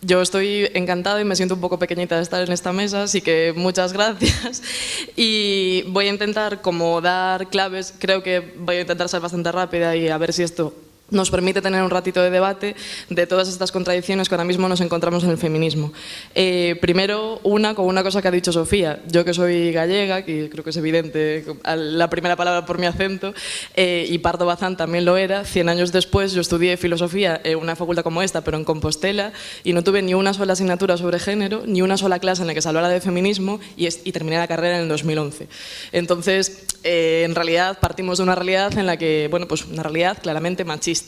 Yo estoy encantada y me siento un poco pequeñita de estar en esta mesa, así que muchas gracias. Y voy a intentar como dar claves, creo que voy a intentar ser bastante rápida y a ver si esto nos permite tener un ratito de debate de todas estas contradicciones que ahora mismo nos encontramos en el feminismo. Primero, con una cosa que ha dicho Sofía. Yo que soy gallega, que creo que es evidente la primera palabra por mi acento, y Pardo Bazán también lo era, 100 años después yo estudié filosofía en una facultad como esta, pero en Compostela, y no tuve ni una sola asignatura sobre género, ni una sola clase en la que se hablara de feminismo, y terminé la carrera en el 2011. Entonces, en realidad partimos de una realidad en la que, bueno, pues una realidad claramente machista.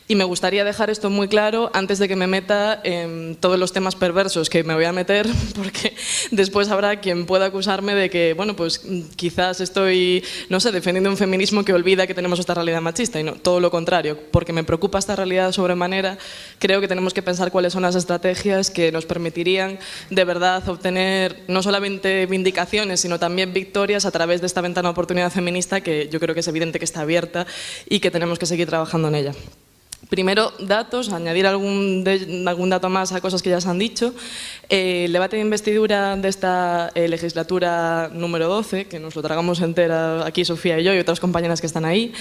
Y me gustaría dejar esto muy claro antes de que me meta en todos los temas perversos que me voy a meter, porque después habrá quien pueda acusarme de que, bueno, pues quizás estoy, no sé, defendiendo un feminismo que olvida que tenemos esta realidad machista, y no, todo lo contrario, porque me preocupa esta realidad sobremanera. Creo que tenemos que pensar cuáles son las estrategias que nos permitirían de verdad obtener no solamente vindicaciones, sino también victorias a través de esta ventana de oportunidad feminista que yo creo que es evidente que está abierta y que tenemos que seguir trabajando en ella. Primero, datos, añadir algún dato más a cosas que ya se han dicho. El debate de investidura de esta legislatura número 12, que nos lo tragamos entera aquí Sofía y yo y otras compañeras que están ahí,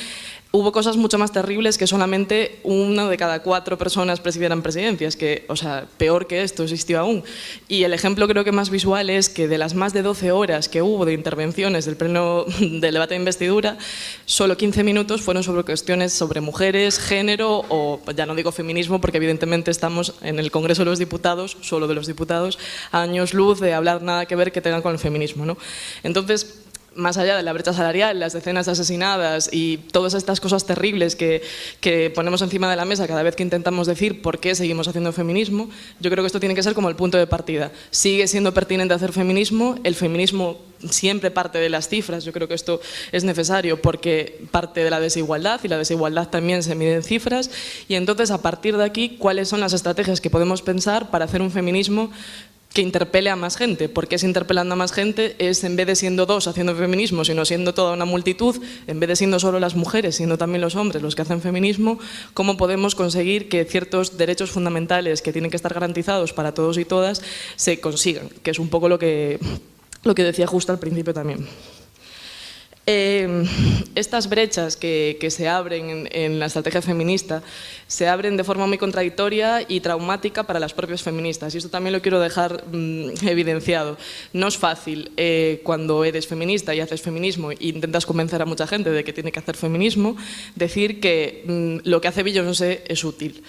hubo cosas mucho más terribles que solamente 1 de cada 4 personas presidieran presidencias, que, o sea, peor que esto existió aún. Y el ejemplo creo que más visual es que de las más de 12 horas que hubo de intervenciones del pleno del debate de investidura, solo 15 minutos fueron sobre cuestiones sobre mujeres, género o, ya no digo feminismo, porque evidentemente estamos en el Congreso de los Diputados, solo de los diputados, a años luz de hablar nada que ver que tenga con el feminismo, ¿no? Entonces, más allá de la brecha salarial, las decenas de asesinadas y todas estas cosas terribles que ponemos encima de la mesa cada vez que intentamos decir por qué seguimos haciendo feminismo, yo creo que esto tiene que ser como el punto de partida. Sigue siendo pertinente hacer feminismo, el feminismo siempre parte de las cifras, yo creo que esto es necesario porque parte de la desigualdad y la desigualdad también se mide en cifras, y entonces a partir de aquí, ¿cuáles son las estrategias que podemos pensar para hacer un feminismo que interpele a más gente? Porque es interpelando a más gente, es en vez de siendo 2 haciendo feminismo, sino siendo toda una multitud, en vez de siendo solo las mujeres, siendo también los hombres los que hacen feminismo, ¿cómo podemos conseguir que ciertos derechos fundamentales que tienen que estar garantizados para todos y todas se consigan? Que es un poco lo que decía justo al principio también. Estas brechas que se abren en la estrategia feminista se abren de forma muy contradictoria y traumática para las propias feministas, y esto también lo quiero dejar evidenciado. No es fácil cuando eres feminista y haces feminismo e intentas convencer a mucha gente de que tiene que hacer feminismo, decir que lo que hace Beyoncé es útil.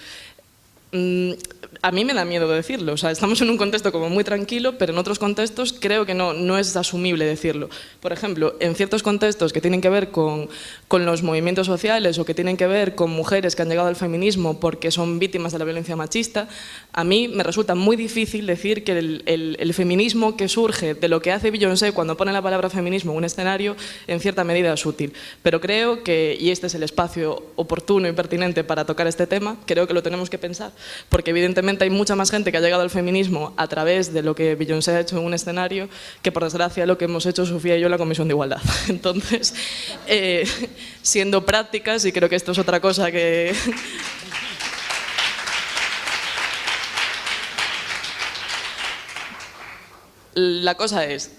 A mí me da miedo decirlo, o sea, estamos en un contexto como muy tranquilo, pero en otros contextos creo que no es asumible decirlo. Por ejemplo, en ciertos contextos que tienen que ver con los movimientos sociales o que tienen que ver con mujeres que han llegado al feminismo porque son víctimas de la violencia machista, a mí me resulta muy difícil decir que el feminismo que surge de lo que hace Beyoncé cuando pone la palabra feminismo en un escenario, en cierta medida es útil. Pero creo que, y este es el espacio oportuno y pertinente para tocar este tema, creo que lo tenemos que pensar, porque evidentemente hay mucha más gente que ha llegado al feminismo a través de lo que Beyoncé ha hecho en un escenario que, por desgracia, lo que hemos hecho Sofía y yo en la Comisión de Igualdad. Entonces, siendo prácticas, y creo que esto es otra cosa que... La cosa es,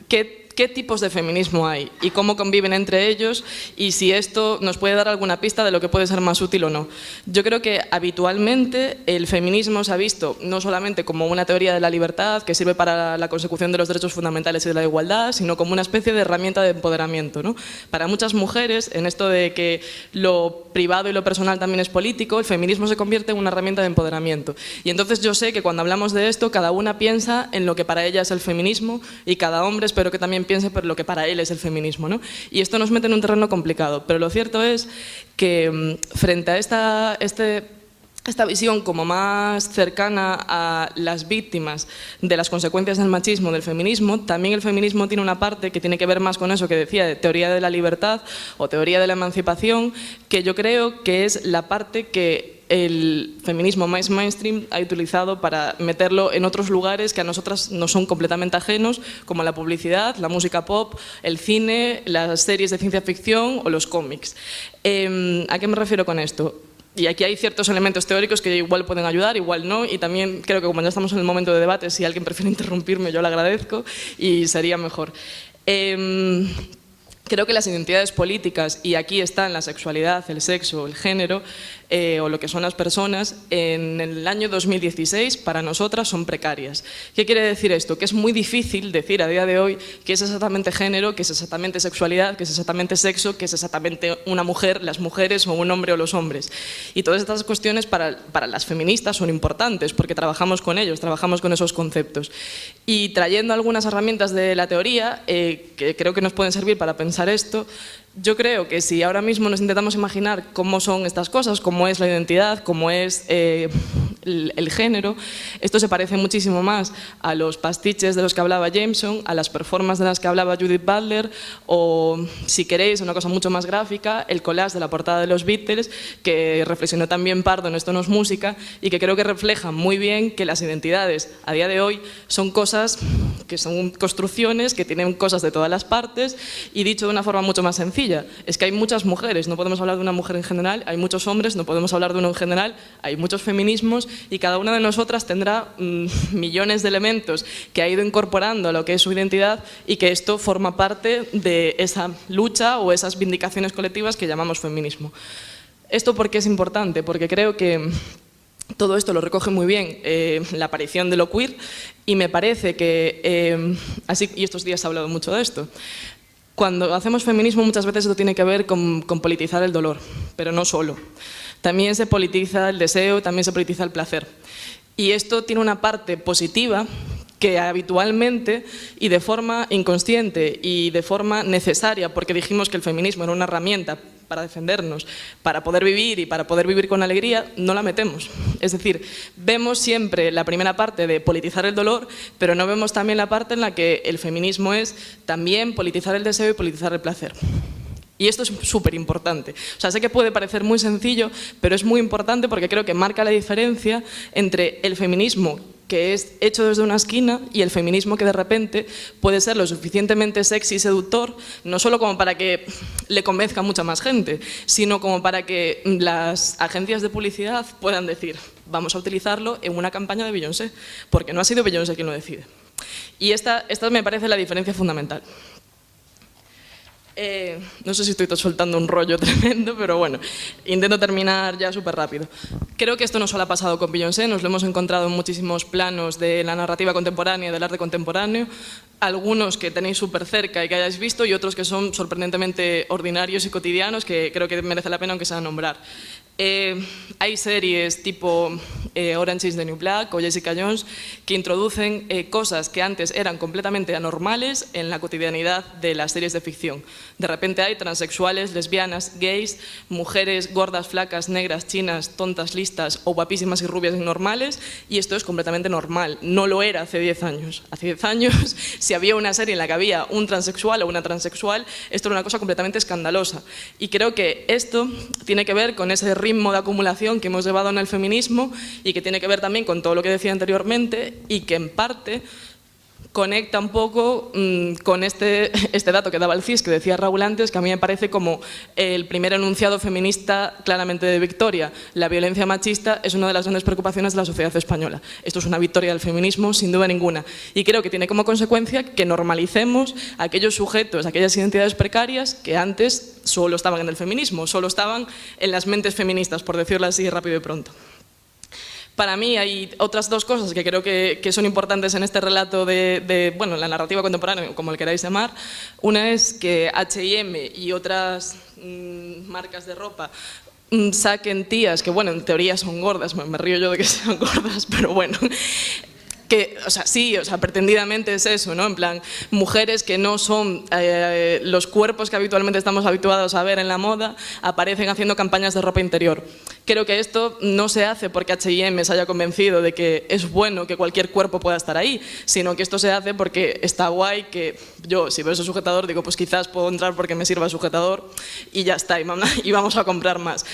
¿qué tipos de feminismo hay y cómo conviven entre ellos, y si esto nos puede dar alguna pista de lo que puede ser más útil o no? Yo creo que habitualmente el feminismo se ha visto no solamente como una teoría de la libertad que sirve para la consecución de los derechos fundamentales y de la igualdad, sino como una especie de herramienta de empoderamiento, ¿no? Para muchas mujeres, en esto de que lo privado y lo personal también es político, el feminismo se convierte en una herramienta de empoderamiento. Y entonces yo sé que cuando hablamos de esto, cada una piensa en lo que para ella es el feminismo, y cada hombre espero que también piense por lo que para él es el feminismo, ¿no? Y esto nos mete en un terreno complicado, pero lo cierto es que frente a esta visión como más cercana a las víctimas de las consecuencias del machismo, del feminismo, también el feminismo tiene una parte que tiene que ver más con eso que decía, de teoría de la libertad o teoría de la emancipación, que yo creo que es la parte que el feminismo más mainstream ha utilizado para meterlo en otros lugares que a nosotras nos son completamente ajenos, como la publicidad, la música pop, el cine, las series de ciencia ficción o los cómics. ¿A qué me refiero con esto? y aquí hay ciertos elementos teóricos que igual pueden ayudar, igual no, y también creo que como ya estamos en el momento de debate, si alguien prefiere interrumpirme, yo le agradezco y sería mejor. Creo que las identidades políticas, y aquí están la sexualidad, el sexo, el género, o lo que son las personas, en el año 2016 para nosotras son precarias. ¿Qué quiere decir esto? Que es muy difícil decir a día de hoy qué es exactamente género, qué es exactamente sexualidad, qué es exactamente sexo, qué es exactamente una mujer, las mujeres, o un hombre o los hombres. Y todas estas cuestiones para las feministas son importantes porque trabajamos con ellos, trabajamos con esos conceptos. Y trayendo algunas herramientas de la teoría que creo que nos pueden servir para pensar esto, yo creo que si ahora mismo nos intentamos imaginar cómo son estas cosas, cómo es la identidad, cómo es el género, esto se parece muchísimo más a los pastiches de los que hablaba Jameson, a las performances de las que hablaba Judith Butler, o, si queréis, una cosa mucho más gráfica, el collage de la portada de los Beatles, que reflexionó también Pardo en Esto no es música, y que creo que refleja muy bien que las identidades a día de hoy son cosas que son construcciones, que tienen cosas de todas las partes, y dicho de una forma mucho más sencilla, es que hay muchas mujeres, no podemos hablar de una mujer en general, hay muchos hombres, no podemos hablar de uno en general, hay muchos feminismos, y cada una de nosotras tendrá millones de elementos que ha ido incorporando a lo que es su identidad, y que esto forma parte de esa lucha o esas vindicaciones colectivas que llamamos feminismo. ¿Esto por qué es importante? Porque creo que todo esto lo recoge muy bien la aparición de lo queer, y me parece que, y estos días se ha hablado mucho de esto, cuando hacemos feminismo muchas veces esto tiene que ver con politizar el dolor, pero no solo. También se politiza el deseo, también se politiza el placer. Y esto tiene una parte positiva que habitualmente y de forma inconsciente y de forma necesaria, porque dijimos que el feminismo era una herramienta para defendernos, para poder vivir y para poder vivir con alegría, no la metemos. Es decir, vemos siempre la primera parte de politizar el dolor, pero no vemos también la parte en la que el feminismo es también politizar el deseo y politizar el placer. Y esto es súper importante. O sea, sé que puede parecer muy sencillo, pero es muy importante porque creo que marca la diferencia entre el feminismo que es hecho desde una esquina y el feminismo que de repente puede ser lo suficientemente sexy y seductor, no solo como para que le convenzca a mucha más gente, sino como para que las agencias de publicidad puedan decir, vamos a utilizarlo en una campaña de Beyoncé, porque no ha sido Beyoncé quien lo decide. Y esta me parece la diferencia fundamental. No sé si estoy soltando un rollo tremendo, pero bueno, intento terminar ya súper rápido. Creo que esto no solo ha pasado con Beyoncé, nos lo hemos encontrado en muchísimos planos de la narrativa contemporánea, del arte contemporáneo, algunos que tenéis súper cerca y que hayáis visto, y otros que son sorprendentemente ordinarios y cotidianos, que creo que merece la pena aunque sea nombrar. Hay series tipo Orange is the New Black o Jessica Jones que introducen cosas que antes eran completamente anormales en la cotidianidad de las series de ficción. De repente hay transexuales, lesbianas, gays, mujeres gordas, flacas, negras, chinas, tontas, listas o guapísimas y rubias y normales, y esto es completamente normal. No lo era hace 10 años. Hace 10 años, si había una serie en la que había un transexual o una transexual, esto era una cosa completamente escandalosa. Y creo que esto tiene que ver con ese ritmo de acumulación que hemos llevado en el feminismo y que tiene que ver también con todo lo que decía anteriormente y que en parte conecta un poco con este dato que daba el CIS, que decía Raúl antes, que a mí me parece como el primer enunciado feminista claramente de victoria. La violencia machista es una de las grandes preocupaciones de la sociedad española. Esto es una victoria del feminismo, sin duda ninguna. Y creo que tiene como consecuencia que normalicemos aquellos sujetos, aquellas identidades precarias que antes solo estaban en el feminismo, solo estaban en las mentes feministas, por decirlo así rápido y pronto. Para mí hay otras dos cosas que creo que son importantes en este relato bueno, la narrativa contemporánea, como le queráis llamar. Una es que H&M y otras marcas de ropa saquen tías que, bueno, en teoría son gordas, me río yo de que sean gordas, pero bueno, que, o sea, sí, o sea, pretendidamente es eso, ¿no? En plan, mujeres que no son los cuerpos que habitualmente estamos habituados a ver en la moda, aparecen haciendo campañas de ropa interior. Creo que esto no se hace porque H&M se haya convencido de que es bueno que cualquier cuerpo pueda estar ahí, sino que esto se hace porque está guay que yo, si veo ese sujetador, digo, pues quizás puedo entrar porque me sirva el sujetador y ya está, y vamos a comprar más.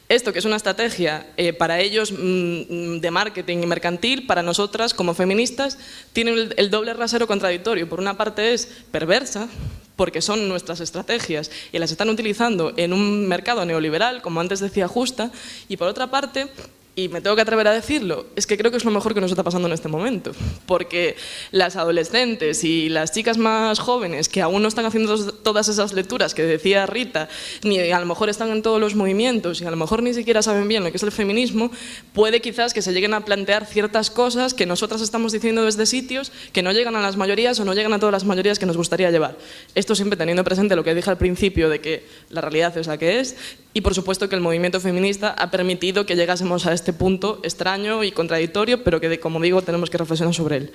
Esto, que es una estrategia para ellos de marketing y mercantil, para nosotras como feministas, tiene el doble rasero contradictorio. Por una parte es perversa, porque son nuestras estrategias y las están utilizando en un mercado neoliberal, como antes decía Justa, y por otra parte, y me tengo que atrever a decirlo, es que creo que es lo mejor que nos está pasando en este momento, porque las adolescentes y las chicas más jóvenes que aún no están haciendo todas esas lecturas que decía Rita, ni a lo mejor están en todos los movimientos y a lo mejor ni siquiera saben bien lo que es el feminismo, puede quizás que se lleguen a plantear ciertas cosas que nosotras estamos diciendo desde sitios que no llegan a las mayorías o no llegan a todas las mayorías que nos gustaría llevar. Esto siempre teniendo presente lo que dije al principio de que la realidad es la que es y por supuesto que el movimiento feminista ha permitido que llegásemos a este punto extraño y contradictorio, pero que, como digo, tenemos que reflexionar sobre él.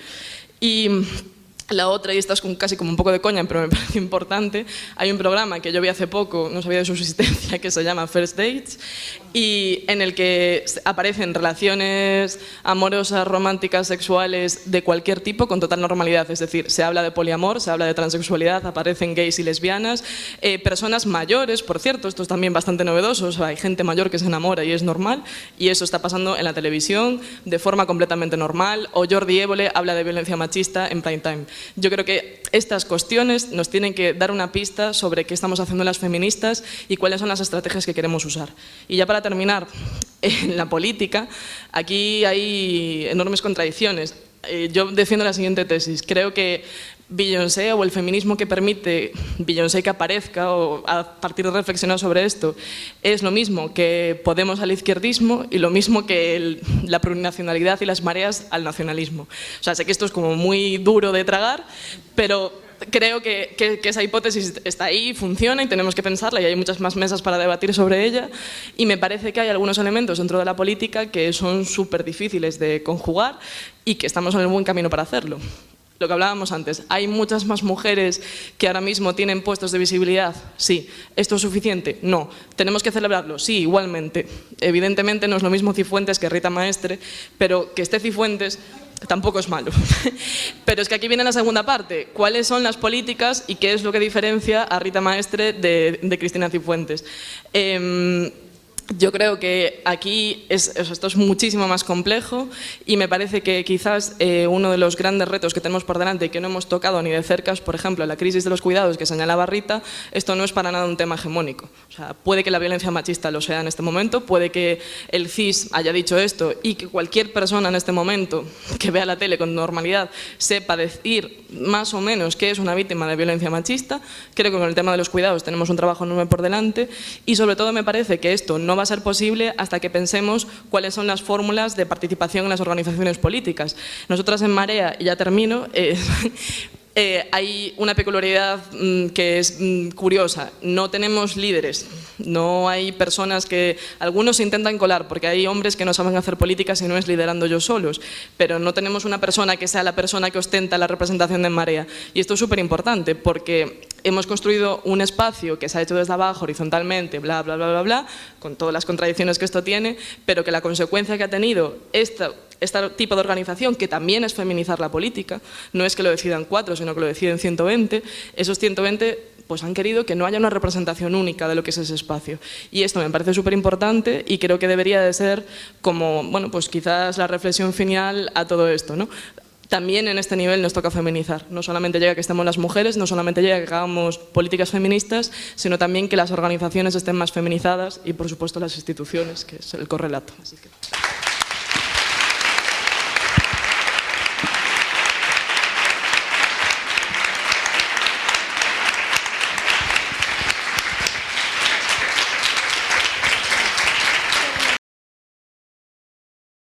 Y la otra, y esta es casi como un poco de coña, pero me parece importante, hay un programa que yo vi hace poco, no sabía de su existencia, que se llama First Dates, y en el que aparecen relaciones amorosas, románticas, sexuales, de cualquier tipo, con total normalidad. Es decir, se habla de poliamor, se habla de transexualidad, aparecen gays y lesbianas, personas mayores, por cierto, esto es también bastante novedoso, o sea, hay gente mayor que se enamora y es normal, y eso está pasando en la televisión de forma completamente normal, o Jordi Évole habla de violencia machista en prime time. Yo creo que estas cuestiones nos tienen que dar una pista sobre qué estamos haciendo las feministas y cuáles son las estrategias que queremos usar. Y ya para terminar, en la política, aquí hay enormes contradicciones. Yo defiendo la siguiente tesis. Creo que Beyoncé o el feminismo que permite Beyoncé que aparezca o a partir de reflexionar sobre esto es lo mismo que Podemos al izquierdismo y lo mismo que la plurinacionalidad y las mareas al nacionalismo. O sea, sé que esto es como muy duro de tragar, pero creo que esa hipótesis está ahí, funciona y tenemos que pensarla y hay muchas más mesas para debatir sobre ella y me parece que hay algunos elementos dentro de la política que son súper difíciles de conjugar y que estamos en el buen camino para hacerlo. Lo que hablábamos antes, ¿hay muchas más mujeres que ahora mismo tienen puestos de visibilidad? Sí. ¿Esto es suficiente? No. ¿Tenemos que celebrarlo? Sí, igualmente. Evidentemente no es lo mismo Cifuentes que Rita Maestre, pero que esté Cifuentes tampoco es malo. Pero es que aquí viene la segunda parte. ¿Cuáles son las políticas y qué es lo que diferencia a Rita Maestre de Cristina Cifuentes? Yo creo que aquí esto es muchísimo más complejo y me parece que quizás uno de los grandes retos que tenemos por delante y que no hemos tocado ni de cerca es, por ejemplo, la crisis de los cuidados que señalaba Rita. Esto no es para nada un tema hegemónico. O sea, puede que la violencia machista lo sea en este momento, puede que el CIS haya dicho esto y que cualquier persona en este momento que vea la tele con normalidad sepa decir más o menos qué es una víctima de violencia machista. Creo que con el tema de los cuidados tenemos un trabajo enorme por delante y sobre todo me parece que esto no va a ser posible hasta que pensemos cuáles son las fórmulas de participación en las organizaciones políticas. Nosotras en Marea, y ya termino, hay una peculiaridad que es curiosa. No tenemos líderes, no hay personas que... Algunos se intentan colar porque hay hombres que no saben hacer políticas y no es liderando ellos solos, pero no tenemos una persona que sea la persona que ostenta la representación de Marea. Y esto es súper importante porque hemos construido un espacio que se ha hecho desde abajo, horizontalmente, bla, bla, bla, bla, bla, con todas las contradicciones que esto tiene, pero que la consecuencia que ha tenido este tipo de organización, que también es feminizar la política, no es que lo decidan 4, sino que lo deciden 120, esos 120 pues han querido que no haya una representación única de lo que es ese espacio. Y esto me parece súper importante y creo que debería de ser como, bueno, pues quizás la reflexión final a todo esto, ¿no? También en este nivel nos toca feminizar. No solamente llega que estemos las mujeres, no solamente llega que hagamos políticas feministas, sino también que las organizaciones estén más feminizadas y, por supuesto, las instituciones, que es el correlato. Así que...